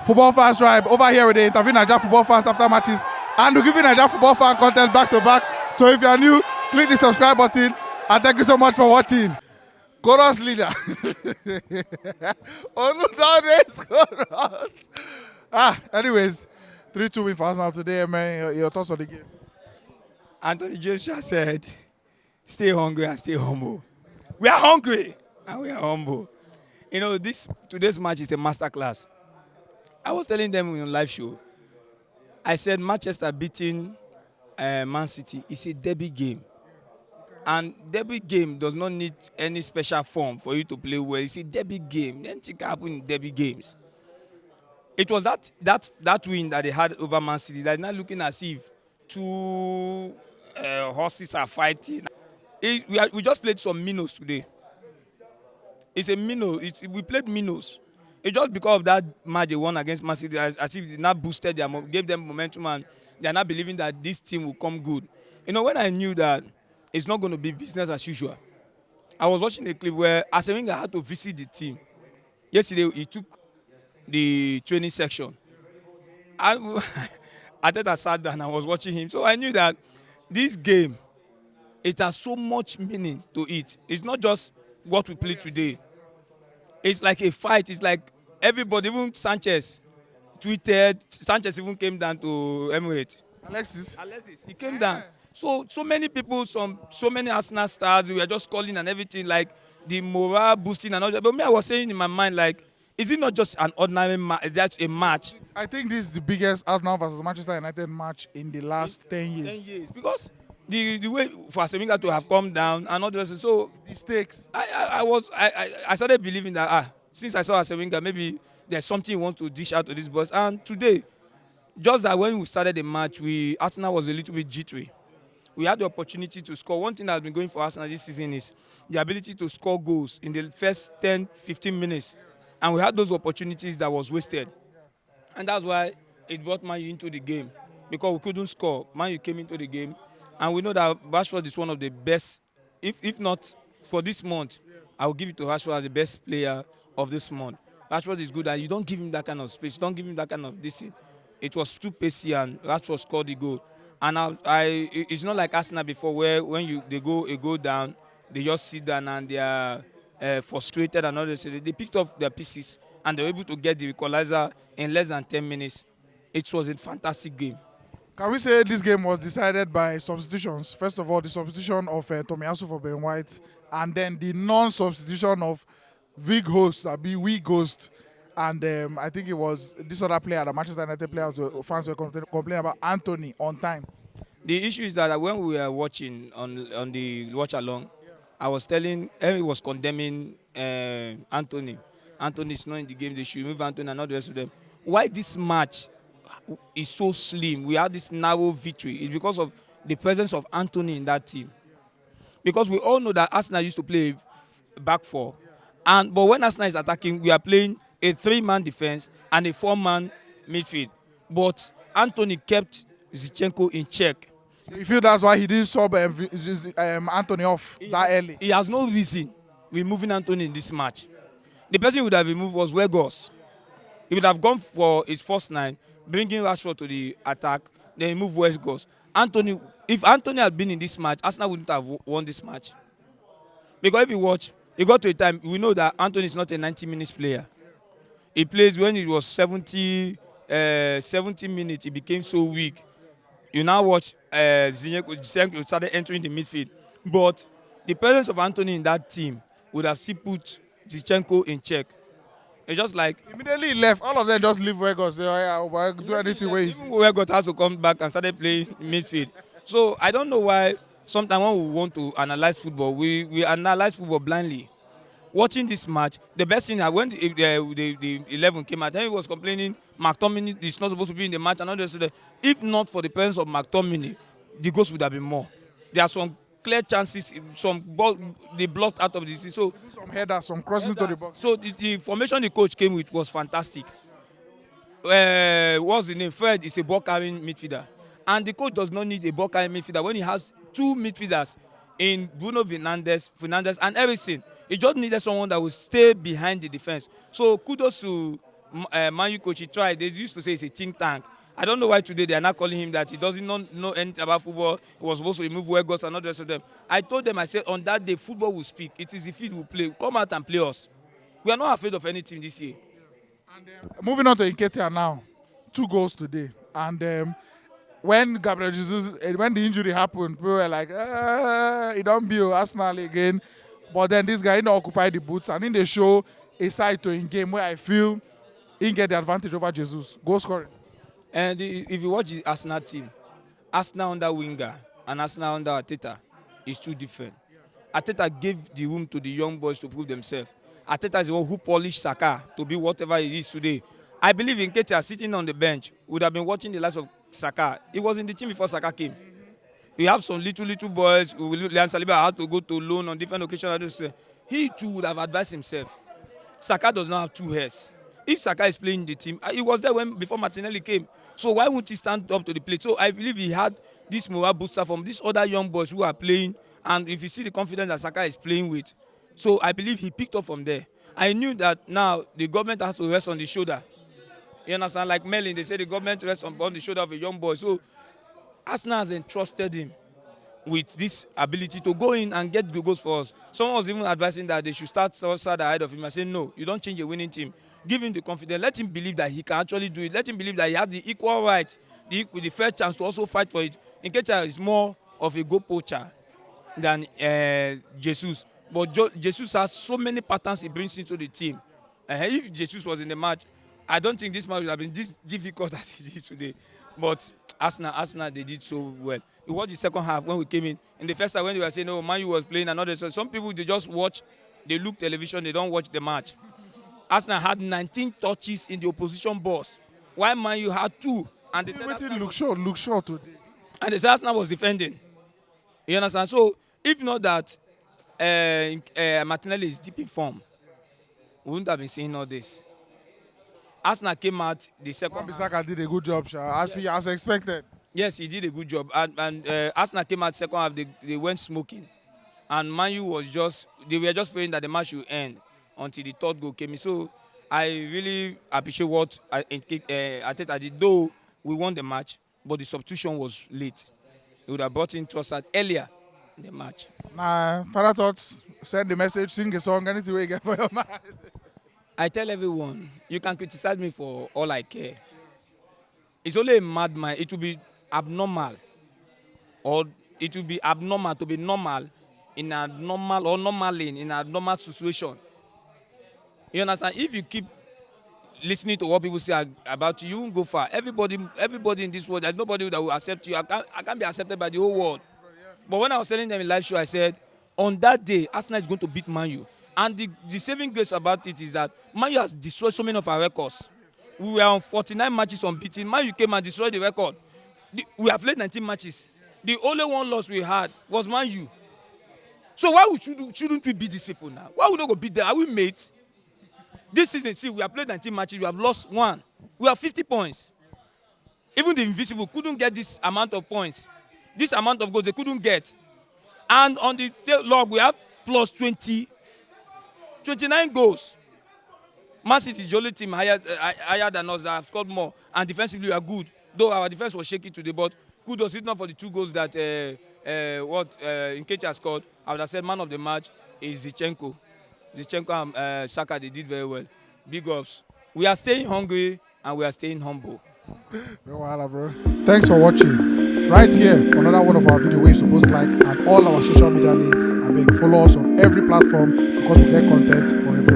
Football Fans Tribe over here with the interview Naija football fans after matches, and we're giving Naija football fan content back to back. So if you are new, click the subscribe button, and thank you so much for watching. Chorus leader. Chorus. Anyways, 3-2 win for Arsenal today, man. Your thoughts on the game? Anthony Joshua said, stay hungry and stay humble. We are hungry and we are humble. You know, today's match is a masterclass. I was telling them on live show, I said Manchester beating Man City is a derby game. And derby game does not need any special form for you to play well. It's a derby game. Anything can happen in derby games. It was that win that they had over Man City that is not looking as if two horses are fighting. We just played some minnows today. It's a minnow. We played minnows. It's just because of that match they won against Man City, as if it now boosted them, gave them momentum, and they are not believing that this team will come good. You know, when I knew that it's not going to be business as usual, I was watching a clip where Arsene Wenger had to visit the team. Yesterday, he took the training section. I sat down and I was watching him. So I knew that this game, it has so much meaning to it. It's not just what we played today. It's like a fight. It's like everybody, even Sanchez tweeted. Sanchez even came down to Emirates. Alexis, he came down. So many people, so many Arsenal stars, we were just calling and everything, like the morale boosting and all that. But me, I was saying in my mind, like, is it not just an ordinary match? That's a match. I think this is the biggest Arsenal versus Manchester United match in the last 10 years. 10 years. Because the way for Arsene Wenger to have come down and all the rest. So the stakes. I started believing that since I saw Arsene Wenger, maybe there's something he wants to dish out to these boys. And today, just that when we started the match, Arsenal was a little bit jittery. We had the opportunity to score. One thing that has been going for Arsenal this season is the ability to score goals in the first 10, 15 minutes. And we had those opportunities that was wasted. And that's why it brought Man U into the game. Because we couldn't score, Man U came into the game. And we know that Rashford is one of the best, if not for this month, I will give it to Rashford as the best player of this month. Rashford is good, and you don't give him that kind of space. You don't give him that kind of distance. It was too pacey, and Rashford scored the goal. And it's not like Arsenal before, where when they go down, they just sit down and they are frustrated and all this. They picked up their pieces, and they were able to get the equalizer in less than 10 minutes. It was a fantastic game. Can we say this game was decided by substitutions? First of all, the substitution of Tomiyasu for Ben White, and then the non-substitution of Big Host, and I think it was this other player, the Manchester United players, fans were complaining about Anthony on time. The issue is that when we were watching on the watch along, I was telling, Henry was condemning Anthony. Anthony is not in the game. They should remove Anthony and all the rest of them. Why this match is so slim? We had this narrow victory. It's because of the presence of Anthony in that team. Because we all know that Arsenal used to play back four, but when Arsenal is attacking, we are playing a 3-man defense and a 4-man midfield. But Anthony kept Zinchenko in check. So you feel that's why he didn't sub Anthony off that early? He has no reason removing Anthony in this match. The person he would have removed was Weghorst. He would have gone for his first 9, bringing Rashford to the attack, then remove Weghorst. If Anthony had been in this match, Arsenal wouldn't have won this match. Because if you watch, it got to a time, we know that Anthony is not a 90 minutes player. He plays when it was 70 minutes, he became so weak. You now watch Zinchenko started entering the midfield. But the presence of Anthony in that team would have still put Zinchenko in check. It's just like immediately he left. All of them just leave Weghorst. Say, oh, yeah, do anything ways. Even Weghorst has to come back and started playing midfield. So I don't know why sometimes when we want to analyze football, we analyze football blindly. Watching this match, the best thing that when the 11 came out, he was complaining McTominay is not supposed to be in the match and all this. If not for the presence of McTominay, the goals would have been more. There are some clear chances, some ball they blocked out of the season. So some headers, some crossing to the box. So the formation the coach came with was fantastic. What's the name? Fred is a ball carrying midfielder, and the coach does not need a ball carrying midfielder when he has 2 midfielders in Bruno Fernandes and everything. He just needed someone that will stay behind the defense. So kudos to Man U coach, he tried. They used to say it's a think tank. I don't know why today they are not calling him that. He doesn't know anything about football. He was supposed to remove Weghorst and all the rest of them. I told them, I said, on that day, football will speak. It is the field will play. Come out and play us. We are not afraid of any team this year. Moving on to Nketiah now, 2 goals today. And when Gabriel Jesus, when the injury happened, we were like, it don't be Arsenal again. But then this guy, he occupied the boots, and in the show a side to in game where I feel he get the advantage over Jesus. Goal scoring. And if you watch the Arsenal team, Arsenal under Winger and Arsenal under Arteta is too different. Arteta gave the room to the young boys to prove themselves. Arteta is the one who polished Saka to be whatever he is today. I believe Nketiah sitting on the bench would have been watching the likes of Saka. He was in the team before Saka came. We have some little boys who Leon Saliba had to go to loan on different occasions. He too would have advised himself. Saka does not have 2 hairs. If Saka is playing in the team, he was there before Martinelli came. So why won't he stand up to the plate? So I believe he had this morale booster from these other young boys who are playing. And if you see the confidence that Saka is playing with, so I believe he picked up from there. I knew that now the government has to rest on the shoulder. You understand? Like Merlin, they say the government rests on the shoulder of a young boy. So Arsenal has entrusted him with this ability to go in and get the goals for us. Someone was even advising that they should start ahead of him. I said, no, you don't change a winning team. Give him the confidence. Let him believe that he can actually do it. Let him believe that he has the equal right, the fair chance to also fight for it. Nketiah is more of a goal poacher than Jesus. But Jesus has so many patterns he brings into the team. If Jesus was in the match, I don't think this match would have been this difficult as it is today. But Arsenal, they did so well. You watch the second half when we came in the first half when they were saying, oh, Man U was playing another. So some people, they just watch, they look television, they don't watch the match. Arsenal had 19 touches in the opposition box, while Man U had 2. And they said Look short today. And they said Arsenal was defending. You understand? So if not that Martinelli is deep in form, we wouldn't have been seeing all this. Arsenal came out the second half. Wan-Bissaka did a good job, as expected. Yes, he did a good job. And Arsenal came out second half, they went smoking. And Man U was they were just praying that the match would end until the 3rd goal came in. So I really appreciate what Arteta did. Though we won the match, but the substitution was late. They would have brought in Trossard earlier in the match. Final thoughts, send the message, sing a song, anything you get for your mind. I tell everyone, you can criticize me for all I care. It's only a madman. It will be abnormal. Or it will be abnormal to be normal in a normal or normally in a normal situation. You understand? If you keep listening to what people say about you, you won't go far. Everybody in this world, there's nobody that will accept you. I can't be accepted by the whole world. But when I was telling them in live show, I said, on that day, Arsenal is going to beat Man U. And the saving grace about it is that Man U has destroyed so many of our records. We were on 49 matches unbeaten. Man U came and destroyed the record. We have played 19 matches. The only one loss we had was Man U. So why shouldn't we beat these people now? Why would we go beat them? Are we mates? This season, see, we have played 19 matches. We have lost 1. We have 50 points. Even the Invisible couldn't get this amount of points. This amount of goals they couldn't get. And on the log, we have plus 29 goals. Man City is the only team higher than us that have scored more. And defensively, we are good. Though our defense was shaky today, but kudos, if not for the 2 goals that Nketiah scored, I would have said man of the match is Zinchenko. Zinchenko and Saka, they did very well. Big ups. We are staying hungry and we are staying humble. No wahala, bro. Thanks for watching. Right here, another one of our videos where you're supposed to like, and all our social media links. I beg, follow us on every platform because we get content for everyone.